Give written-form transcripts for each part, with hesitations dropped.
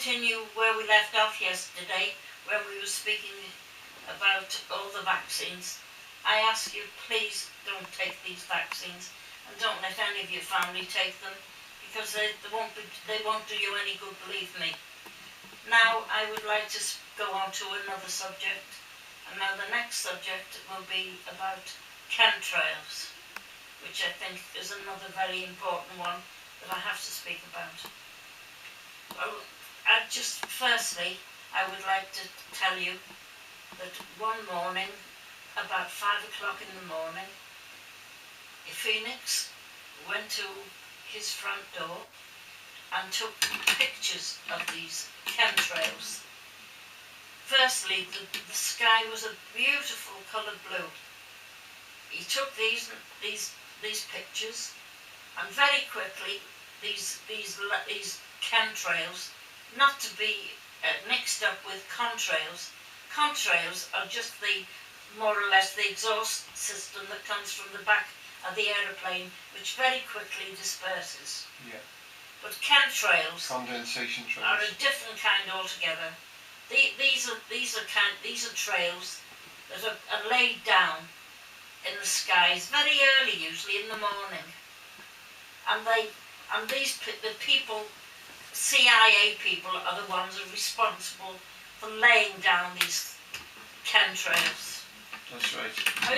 continue where we left off yesterday, when we were speaking about all the vaccines. I ask you, please don't take these vaccines, and don't let any of your family take them, because they won't do you any good, believe me. Now I would like to go on to another subject, and now the next subject will be about chemtrails, which I think is another very important one that I have to speak about. Well, firstly, I would like to tell you that one morning, about 5 o'clock in the morning, Phoenix went to his front door and took pictures of these chemtrails. Firstly, the sky was a beautiful coloured blue. He took these pictures, and very quickly these chemtrails, not to be mixed up with contrails. Contrails are just more or less the exhaust system that comes from the back of the aeroplane, which very quickly disperses. Yeah. But chemtrails condensation trails are a different kind altogether. These are trails that are laid down in the skies very early, usually in the morning, and the people, CIA people, are the ones who are responsible for laying down these chemtrails. That's right. Now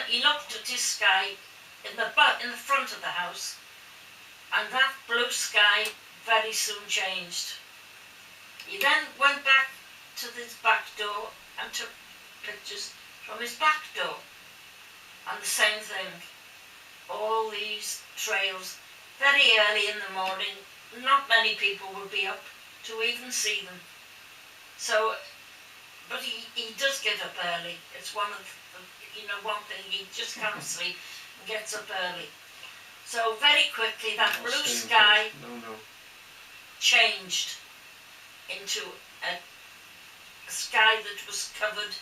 he looked at his sky in the front of the house, and that blue sky very soon changed. He then went back to his back door and took pictures from his back door, and the same thing. All these trails, very early in the morning, not many people would be up to even see them. So, but he does get up early. It's one thing, he just can't sleep and gets up early. So very quickly that blue sky changed into a sky that was covered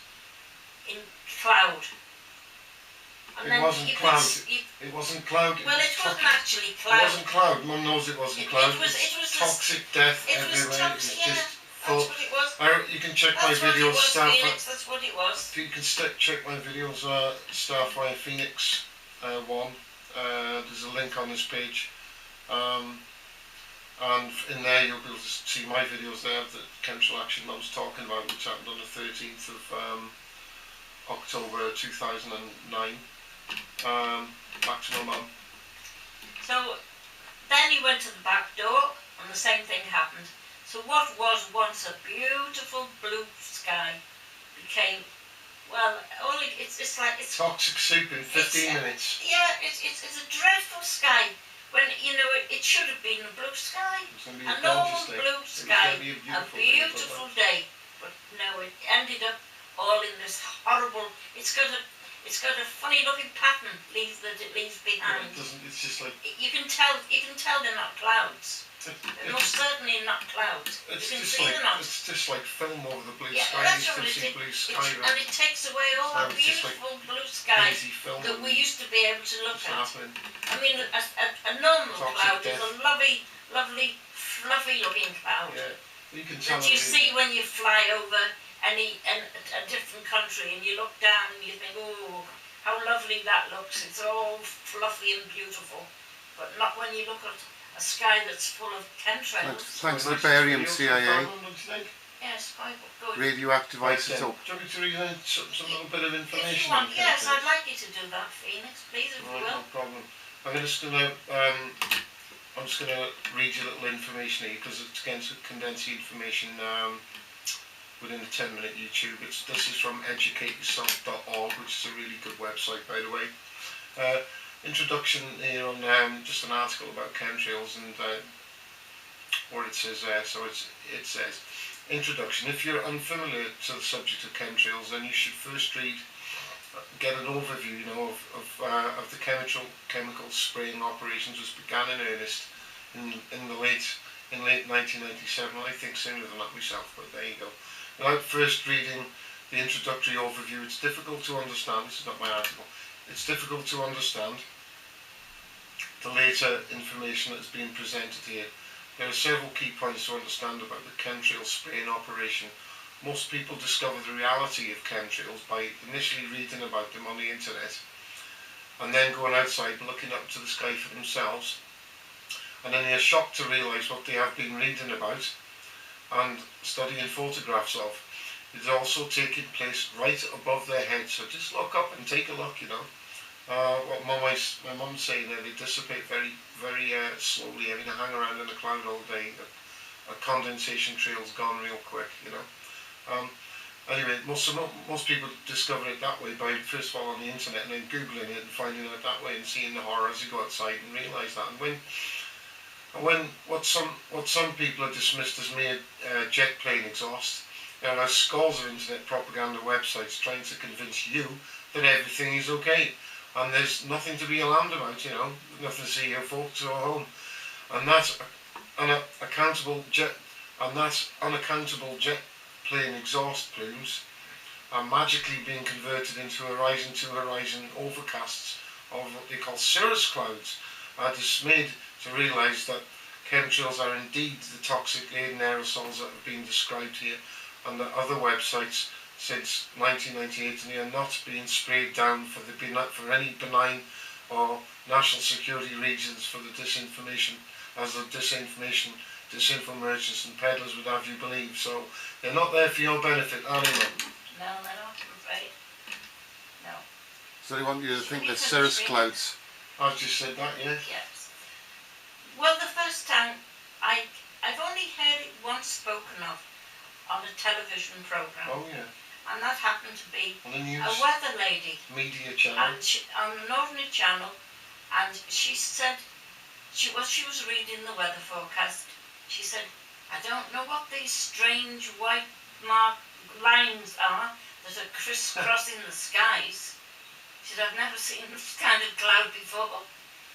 in cloud. And it wasn't cloud. It wasn't cloud. Well, it wasn't actually cloud. It wasn't cloud. Mum knows it wasn't cloud. It was toxic death everywhere. It was toxic, yeah. That's what it was. You can check my videos. Phoenix, that's what it was. You can check my videos. Starfire Phoenix 1. There's a link on this page, and in there you'll be able to see my videos there that chemtrail action Mum's talking about, which happened on the 13th of October 2009. Back to my mum. So then he went to the back door, and the same thing happened. So what was once a beautiful blue sky became, well, it's like toxic soup in 15 minutes. Yeah, it's a dreadful sky. When it should have been a blue sky, a normal blue sky, a beautiful day. But no, it ended up all in this horrible. It's got a funny looking pattern that it leaves behind. Well, it's just like you can tell they're not clouds. They're most certainly not clouds. It's just like film over the blue yeah, sky. That's you still see blue sky. And it takes away all that beautiful blue skies that we used to be able to look at. I mean, a normal cloud is a lovely, fluffy looking cloud you can tell that you see when you fly over a different country, and you look down and you think, oh, how lovely that looks. It's all fluffy and beautiful. But not when you look at a sky that's full of chemtrails. Thanks to the barium CIA. Yes, good. Radioactive isotope. Do you want me to read some little bit of information? If you want, yes, I'd like you to do that, Phoenix, please, if you will. No problem. I'm just gonna read you a little information here, because it's again to condense the information within a 10-minute YouTube. This is from educateyourself.org, which is a really good website, by the way. Introduction here on just an article about chemtrails, and what it says there. So it says, introduction. If you're unfamiliar to the subject of chemtrails, then you should first get an overview, of the chemical spraying operations which began in earnest in late 1997. I think similar than that myself, but there you go. Without first reading the introductory overview, it's difficult to understand. This is not my article. It's difficult to understand the later information that is being presented here. There are several key points to understand about the chemtrail spraying operation. Most people discover the reality of chemtrails by initially reading about them on the internet and then going outside and looking up to the sky for themselves, and then they are shocked to realise what they have been reading about and studying photographs of. It's also taking place right above their heads, so just look up and take a look, you know. What my mum's saying there, they dissipate very, very slowly. I mean, they hang around in a cloud all day. A condensation trail's gone real quick, you know. Anyway, most people discover it that way by first of all on the internet and then googling it and finding out that way and seeing the horror as you go outside and realise that. And when what some people are dismissed as mere jet plane exhaust, there are scores of internet propaganda websites trying to convince you that everything is okay. And there's nothing to be alarmed about, you know, nothing to see here, folks, or home. And that's unaccountable jet plane exhaust plumes are magically being converted into horizon to horizon overcasts of what they call cirrus clouds, are dismayed to realise that chemtrails are indeed the toxic laden aerosols that have been described here, and that other websites since 1998, and they are not being sprayed down for any benign or national security reasons for the disinformation, as the disinfo merchants and peddlers would have you believe. So they're not there for your benefit, are they, Mum? No, they're not, I'm afraid. No. So they want you to think they're cirrus clouds. I've just said that, yeah. Yes. Well, the first time, I've only heard it once spoken of on a television programme. Oh, yeah. And that happened to be On the news a weather lady. media channel. And on an ordinary channel, and she said, she was reading the weather forecast. She said, I don't know what these strange white marked lines are that are crisscrossing the skies. She said, I've never seen this kind of cloud before.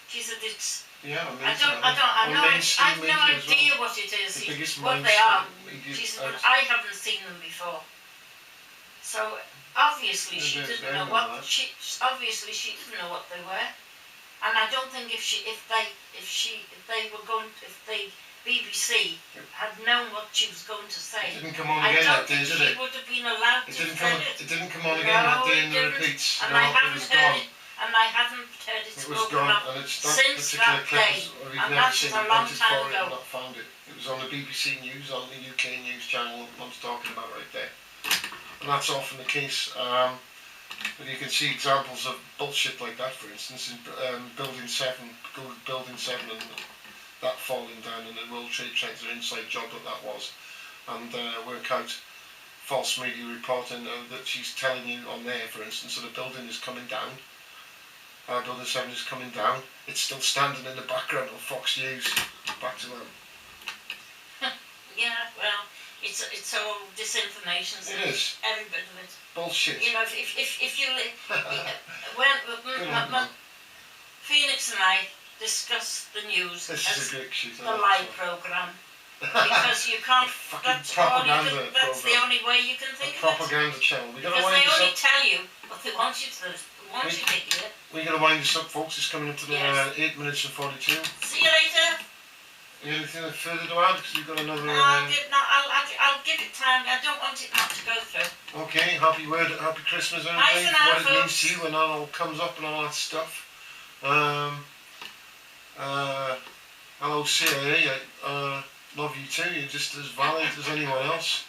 She said, it's... Yeah, I've no idea what it is, what they are. She said, but I haven't seen them before. So obviously she didn't know what obviously she didn't know what they were, and I don't think if the BBC had known what she was going to say, It didn't come on again that day, did it? She would have been allowed to say it. It didn't come on again that day in the repeats. And No, I it haven't was heard gone. it. And I haven't heard it It was spoken gone, of and it's that since particular that clip day, we've and never that's seen a it, long hunted time for it and ago. not found it. It was on the BBC News, on the UK news channel that Mum's talking about right there. And that's often the case. But you can see examples of bullshit like that, for instance, in Building 7 and that falling down, and the World Trade Center inside job that was, and work out false media reporting that she's telling you on there, for instance, that a building is coming down. Building 7 is coming down. It's still standing in the background of Fox News. Back to them. Yeah, well, it's all disinformation. So It is. Every bit of it. Bullshit. You know, if you when Phoenix and I discuss the news This as is a great shoot. the live programme, because you can't. That's the only way you can think of it. Propaganda channel. We gotta Because wind they this only up. tell you what they want you to hear. We gotta wind this up, folks. It's coming into the Yes. 8 minutes and 42. See you later. Anything further to add? Because we've got another. I'll give it time. I don't want it not to go through. Okay, happy Christmas, everybody. Bye for now, What it means folks. to you when that all comes up and all that stuff. Hello CIA, I love you too. You're just as valid as anyone else.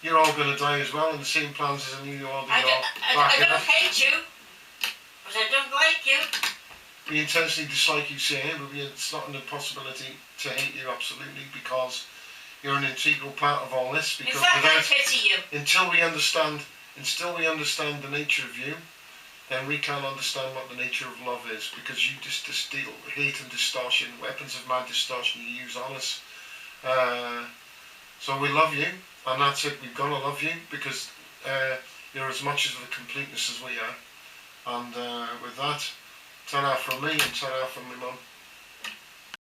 You're all going to die as well in the same plans as you all do. I don't hate you, but I don't like you. We intentionally dislike you, CIA, but it's not an impossibility to hate you absolutely, because you're an integral part of all this. In Because fact, I pity you. until we understand the nature of you, then we can't understand what the nature of love is, because you just distill hate and distortion, weapons of mad distortion you use on us. So we love you, and that's it. We've got to love you, because you're as much of a completeness as we are. And with that, ta-ra from me and ta-ra from my mum.